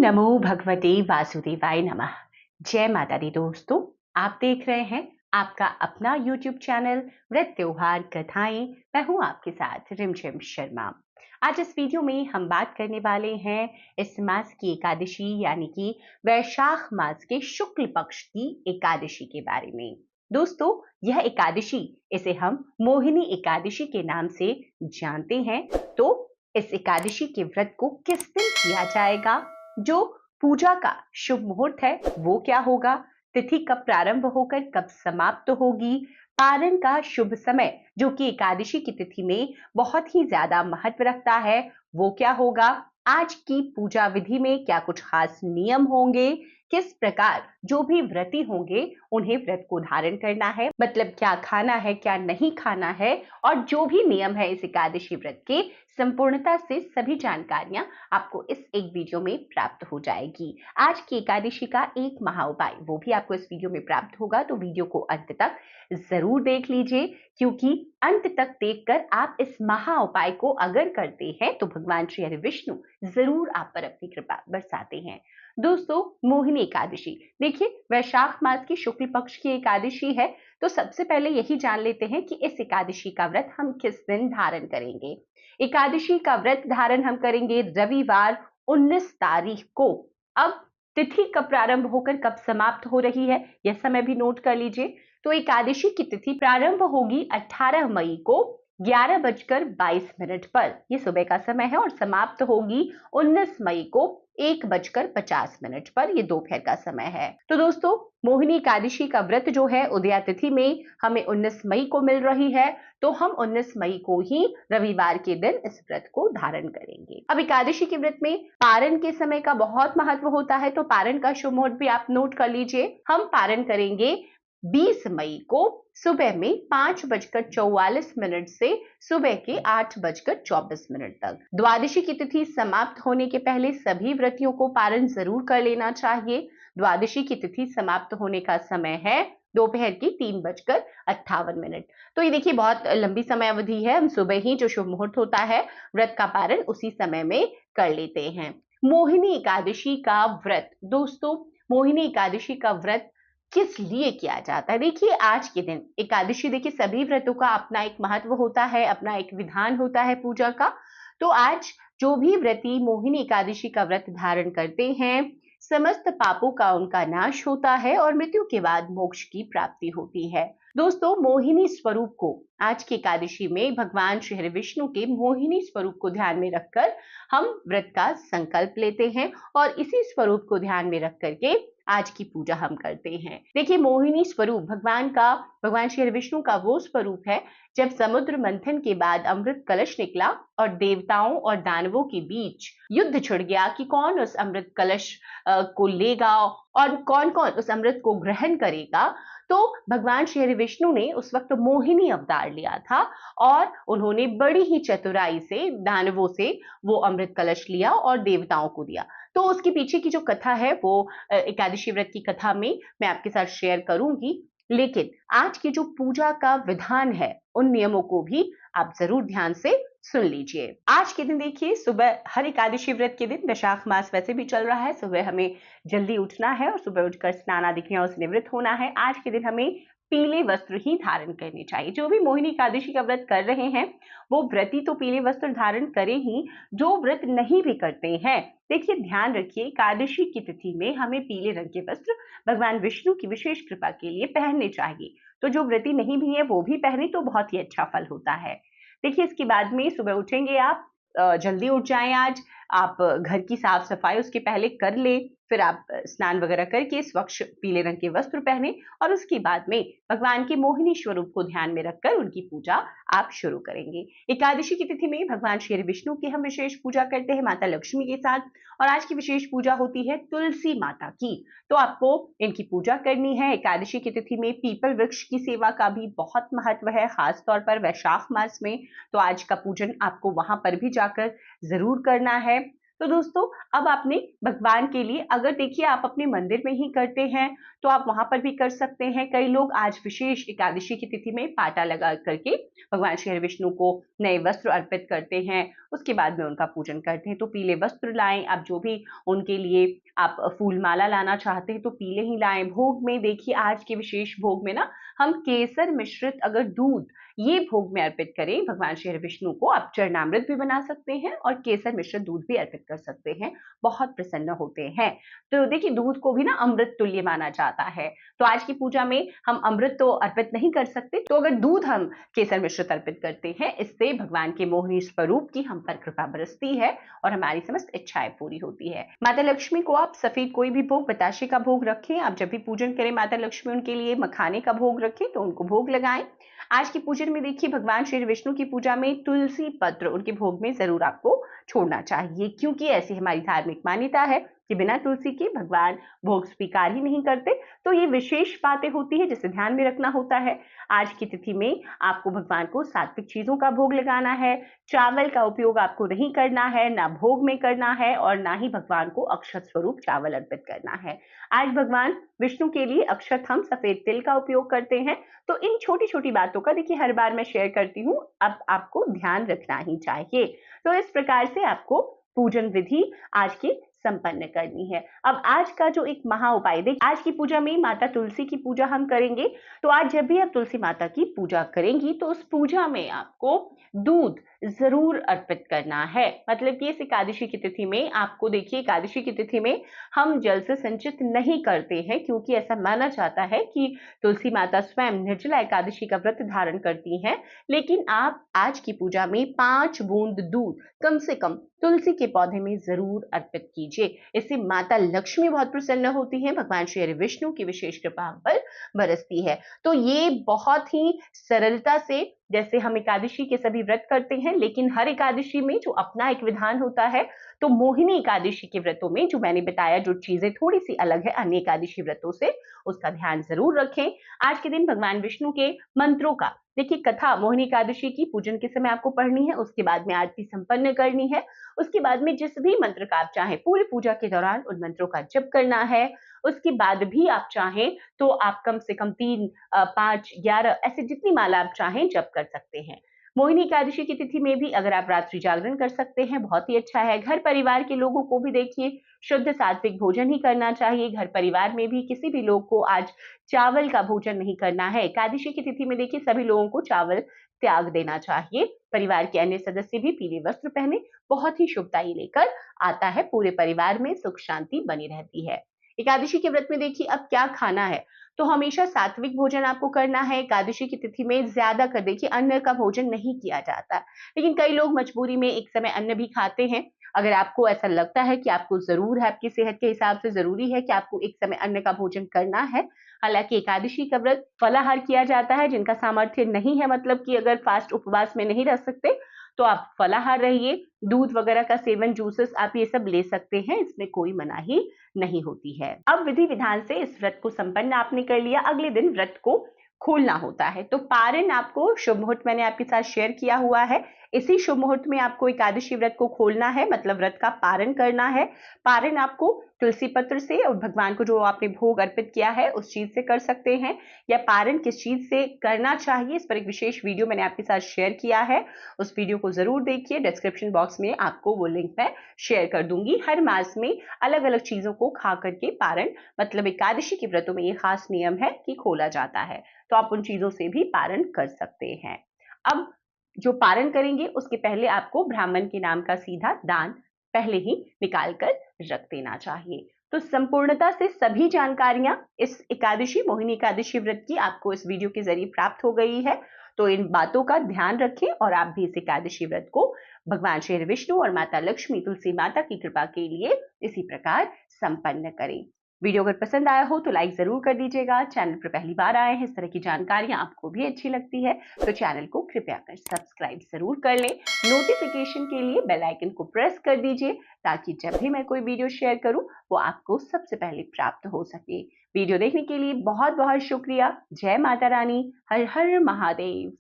नमो भगवते वासुदेवाय नमः। जय माता दी दोस्तों, आप देख रहे हैं आपका अपना YouTube चैनल व्रत त्योहार कथाएं। मैं हूं आपके साथ रिमझिम शर्मा। आज इस वीडियो में हम बात करने वाले हैं इस मास की एकादशी यानी कि वैशाख मास के शुक्ल पक्ष की एकादशी के बारे में। दोस्तों, यह एकादशी इसे हम मोहिनी एकादशी के नाम से जानते हैं। तो इस एकादशी के व्रत को किस दिन किया जाएगा, जो पूजा का शुभ मुहूर्त है वो क्या होगा, तिथि कब प्रारंभ होकर कब समाप्त होगी, पारण का शुभ समय जो कि एकादशी की तिथि में बहुत ही ज्यादा महत्व रखता है वो क्या होगा, आज की पूजा विधि में क्या कुछ खास नियम होंगे, किस प्रकार जो भी व्रती होंगे उन्हें व्रत को धारण करना है, मतलब क्या खाना है क्या नहीं खाना है, और जो भी नियम है इस एकादशी व्रत के संपूर्णता से सभी जानकारियां आपको इस एक वीडियो में प्राप्त हो जाएगी। आज की एकादशी का एक महा उपाय वो भी आपको इस वीडियो में प्राप्त होगा, तो वीडियो को अंत तक जरूर देख लीजिए, क्योंकि अंत तक देखकर आप इस महा उपाय को अगर करते हैं तो भगवान श्री हरि विष्णु जरूर आप पर अपनी कृपा बरसाते हैं। दोस्तों, मोहिनी एकादशी देखिए वैशाख मास की शुक्ल पक्ष की एकादशी है। तो सबसे पहले यही जान लेते हैं कि इस एकादशी का व्रत हम किस दिन धारण करेंगे। एकादशी का व्रत धारण हम करेंगे रविवार 19 तारीख को। अब तिथि कब प्रारंभ होकर कब समाप्त हो रही है यह समय भी नोट कर लीजिए। तो एकादशी की तिथि प्रारंभ होगी 18 मई को 11:22 पर, यह सुबह का समय है, और समाप्त होगी 19 मई को 1:50 पर, यह दोपहर का समय है। तो दोस्तों, मोहिनी एकादशी का व्रत जो है उदया तिथि में हमें 19 मई को मिल रही है, तो हम 19 मई को ही रविवार के दिन इस व्रत को धारण करेंगे। अब एकादशी के व्रत में पारण के समय का बहुत महत्व होता है, तो पारण का शुभ मुहूर्त भी आप नोट कर लीजिए। हम पारण करेंगे 20 मई को सुबह में 5:44 से सुबह के 8:24 तक। द्वादशी की तिथि समाप्त होने के पहले सभी व्रतियों को पारण जरूर कर लेना चाहिए। द्वादशी की तिथि समाप्त होने का समय है दोपहर की 3:58। तो ये देखिए बहुत लंबी समय अवधि है, हम सुबह ही जो शुभ मुहूर्त होता है व्रत का पारण उसी समय में कर लेते हैं। मोहिनी एकादशी का व्रत, दोस्तों मोहिनी एकादशी का व्रत किस लिए किया जाता है। देखिए आज के दिन एकादशी, देखिए सभी व्रतों का अपना एक महत्व होता है, अपना एक विधान होता है पूजा का। तो आज जो भी व्रती मोहिनी एकादशी का व्रत धारण करते हैं समस्त पापों का उनका नाश होता है और मृत्यु के बाद मोक्ष की प्राप्ति होती है। दोस्तों, मोहिनी स्वरूप को आज की एकादशी में भगवान श्री हरि विष्णु के मोहिनी स्वरूप को ध्यान में रखकर हम व्रत का संकल्प लेते हैं और इसी स्वरूप को ध्यान में रख करके आज की पूजा हम करते हैं। देखिए मोहिनी स्वरूप भगवान श्री हरि विष्णु का वो स्वरूप है जब समुद्र मंथन के बाद अमृत कलश निकला और देवताओं और दानवों के बीच युद्ध छिड़ गया कि कौन उस अमृत कलश को लेगा और कौन कौन उस अमृत को ग्रहण करेगा। तो भगवान श्री हरि विष्णु ने उस वक्त मोहिनी अवतार लिया था और उन्होंने बड़ी ही चतुराई से दानवों से वो अमृत कलश लिया और देवताओं को दिया। तो उसके पीछे की जो कथा है वो एकादशी व्रत की कथा में मैं आपके साथ शेयर करूंगी, लेकिन आज की जो पूजा का विधान है उन नियमों को भी आप जरूर ध्यान से सुन लीजिए। आज के दिन देखिए सुबह, हर एकादशी व्रत के दिन वैशाख मास वैसे भी चल रहा है, सुबह हमें जल्दी उठना है और सुबह उठकर स्नान आदि क्रियाओं से निवृत्त होना है। आज के दिन हमें पीले वस्त्र ही धारण करने चाहिए। जो भी मोहिनी एकादशी का व्रत कर रहे हैं वो व्रती तो पीले वस्त्र धारण करें ही, जो व्रत नहीं भी करते हैं देखिए ध्यान रखिए एकादशी की तिथि में हमें पीले रंग के वस्त्र भगवान विष्णु की विशेष कृपा के लिए पहनने चाहिए। तो जो व्रती नहीं भी है वो भी पहने तो बहुत ही अच्छा फल होता है। देखिए इसके बाद में सुबह उठेंगे आप, जल्दी उठ जाएं आज, आप घर की साफ सफाई उसके पहले कर ले, फिर आप स्नान वगैरह करके स्वच्छ पीले रंग के वस्त्र पहने और उसके बाद में भगवान के मोहिनी स्वरूप को ध्यान में रखकर उनकी पूजा आप शुरू करेंगे। एकादशी की तिथि में भगवान श्री हरि विष्णु की हम विशेष पूजा करते हैं माता लक्ष्मी के साथ, और आज की विशेष पूजा होती है तुलसी माता की। तो आपको इनकी पूजा करनी है। एकादशी की तिथि में पीपल वृक्ष की सेवा का भी बहुत महत्व है, खास तौर पर वैशाख मास में। तो आज का पूजन आपको वहां पर भी जाकर जरूर करना है। तो दोस्तों अब आपने भगवान के लिए, अगर देखिए आप अपने मंदिर में ही करते हैं तो आप वहां पर भी कर सकते हैं। कई लोग आज विशेष एकादशी की तिथि में पाटा लगा करके भगवान श्री विष्णु को नए वस्त्र अर्पित करते हैं, उसके बाद में उनका पूजन करते हैं। तो पीले वस्त्र लाएं, आप जो भी उनके लिए आप फूल माला लाना चाहते हैं तो पीले ही लाएं। भोग में देखिए आज के विशेष भोग में ना हम केसर मिश्रित अगर दूध ये भोग में अर्पित करें भगवान श्री विष्णु को, आप चरणामृत भी बना सकते हैं और केसर मिश्रित दूध भी अर्पित कर सकते हैं, बहुत प्रसन्न होते हैं। तो देखिए दूध को भी ना अमृत तुल्य माना जाता है, तो आज की पूजा में हम अमृत तो अर्पित नहीं कर सकते, तो अगर दूध हम केसर मिश्रित अर्पित करते हैं, इससे भगवान के मोहिनी स्वरूप की हम पर कृपा बरसती है और हमारी समस्त इच्छाएं पूरी होती है। माता लक्ष्मी को आप सफेद कोई भी भोग, बताशे का भोग रखें। आप जब भी पूजन करें माता लक्ष्मी, उनके लिए मखाने का भोग रखें तो उनको भोग लगाएं। आज की पूजन में देखिए भगवान श्री विष्णु की पूजा में तुलसी पत्र उनके भोग में जरूर आपको छोड़ना चाहिए, क्योंकि ऐसी हमारी धार्मिक मान्यता है कि बिना तुलसी के भगवान भोग स्वीकार ही नहीं करते। तो ये विशेष बातें होती है जिसे ध्यान में रखना होता है। आज की तिथि में आपको भगवान को सात्विक चीजों का भोग लगाना है, चावल का उपयोग आपको नहीं करना है, ना भोग में करना है और ना ही भगवान को अक्षत स्वरूप चावल अर्पित करना है। आज भगवान विष्णु के लिए अक्षत हम सफेद तिल का उपयोग करते हैं। तो इन छोटी छोटी बातों का देखिए हर बार मैं शेयर करती हूँ, अब आपको ध्यान रखना ही चाहिए। तो इस प्रकार से आपको पूजन विधि आज की संपन्न करनी है। अब आज का जो एक महा उपाय, देखिए आज की पूजा में माता तुलसी की पूजा हम करेंगे, तो आज जब भी आप तुलसी माता की पूजा करेंगी तो उस पूजा में आपको दूध जरूर अर्पित करना है। मतलब कि इस एकादशी की तिथि में आपको, देखिए एकादशी की तिथि में हम जल से संचित नहीं करते हैं, क्योंकि ऐसा माना जाता है कि तुलसी माता स्वयं निर्जला एकादशी का व्रत धारण करती हैं। लेकिन आप आज की पूजा में 5 बूंद दूध कम से कम तुलसी के पौधे में जरूर अर्पित कीजिए। इससे माता लक्ष्मी बहुत प्रसन्न होती हैं, भगवान श्री विष्णु की विशेष कृपा हम पर बरसती है। तो ये बहुत ही सरलता से, जैसे हम एकादशी के सभी व्रत करते हैं, लेकिन हर एकादशी में जो अपना एक विधान होता है, तो मोहिनी एकादशी के व्रतों में जो मैंने बताया जो चीजें थोड़ी सी अलग है अन्य एकादशी व्रतों से, उसका ध्यान जरूर रखें। आज के दिन भगवान विष्णु के मंत्रों का, देखिए कथा मोहिनी एकादशी की पूजन के समय आपको पढ़नी है, उसके बाद में आरती संपन्न करनी है, उसके बाद में जिस भी मंत्र का आप चाहें पूरी पूजा के दौरान उन मंत्रों का जप करना है। उसके बाद भी आप चाहें तो आप कम से कम 3, 5, 11 ऐसे जितनी माला आप चाहें जप कर सकते हैं। मोहिनी एकादशी की तिथि में भी अगर आप रात्रि जागरण कर सकते हैं, बहुत ही अच्छा है। घर परिवार के लोगों को भी देखिए शुद्ध सात्विक भोजन ही करना चाहिए। घर परिवार में भी किसी भी लोग को आज चावल का भोजन नहीं करना है। एकादशी की तिथि में देखिए सभी लोगों को चावल त्याग देना चाहिए। परिवार के अन्य सदस्य भी पीले वस्त्र पहने, बहुत ही शुभता लेकर आता है। पूरे परिवार में सुख शांति बनी रहती है। एकादशी के व्रत में देखिए अब क्या खाना है, तो हमेशा सात्विक भोजन आपको करना है। एकादशी की तिथि में ज्यादा कर देखिए अन्न का भोजन नहीं किया जाता, लेकिन कई लोग मजबूरी में एक समय अन्न भी खाते हैं। अगर आपको ऐसा लगता है कि आपको जरूर है, आपकी सेहत के हिसाब से जरूरी है कि आपको एक समय अन्न का भोजन करना है, हालांकि एकादशी का व्रत फलाहार किया जाता है। जिनका सामर्थ्य नहीं है, मतलब कि अगर फास्ट उपवास में नहीं रह सकते, तो आप फलाहार रहिए। दूध वगैरह का सेवन, जूसेस आप ये सब ले सकते हैं, इसमें कोई मनाही नहीं होती है। अब विधि विधान से इस व्रत को संपन्न आपने कर लिया, अगले दिन व्रत को खोलना होता है। तो पारण आपको शुभ मुहूर्त मैंने आपके साथ शेयर किया हुआ है, इसी शुभ मुहूर्त में आपको एकादशी व्रत को खोलना है, मतलब व्रत का पारण करना है। पारण आपको तुलसी पत्र से और भगवान को जो आपने भोग अर्पित किया है उस चीज से कर सकते हैं, या पारण किस चीज से करना चाहिए इस पर एक विशेष वीडियो मैंने आपके साथ शेयर किया है, उस वीडियो को जरूर देखिए। डिस्क्रिप्शन बॉक्स में आपको वो लिंक मैं शेयर कर दूंगी। हर मास में अलग अलग चीजों को खा करके पारण, मतलब एकादशी के व्रतों में ये खास नियम है कि खोला जाता है, तो आप उन चीजों से भी पारण कर सकते हैं। अब जो पारण करेंगे उसके पहले आपको ब्राह्मण के नाम का सीधा दान पहले ही निकाल कर रख देना चाहिए। तो संपूर्णता से सभी जानकारियां इस एकादशी, मोहिनी एकादशी व्रत की आपको इस वीडियो के जरिए प्राप्त हो गई है। तो इन बातों का ध्यान रखें और आप भी इस एकादशी व्रत को भगवान श्री विष्णु और माता लक्ष्मी तुलसी माता की कृपा के लिए इसी प्रकार संपन्न करें। वीडियो अगर पसंद आया हो तो लाइक जरूर कर दीजिएगा। चैनल पर पहली बार आए हैं, इस तरह की जानकारियां आपको भी अच्छी लगती है तो चैनल को कृपया कर सब्सक्राइब जरूर कर लें। नोटिफिकेशन के लिए बेल आइकन को प्रेस कर दीजिए, ताकि जब भी मैं कोई वीडियो शेयर करूं वो आपको सबसे पहले प्राप्त हो सके। वीडियो देखने के लिए बहुत बहुत शुक्रिया। जय माता रानी, हर हर महादेव।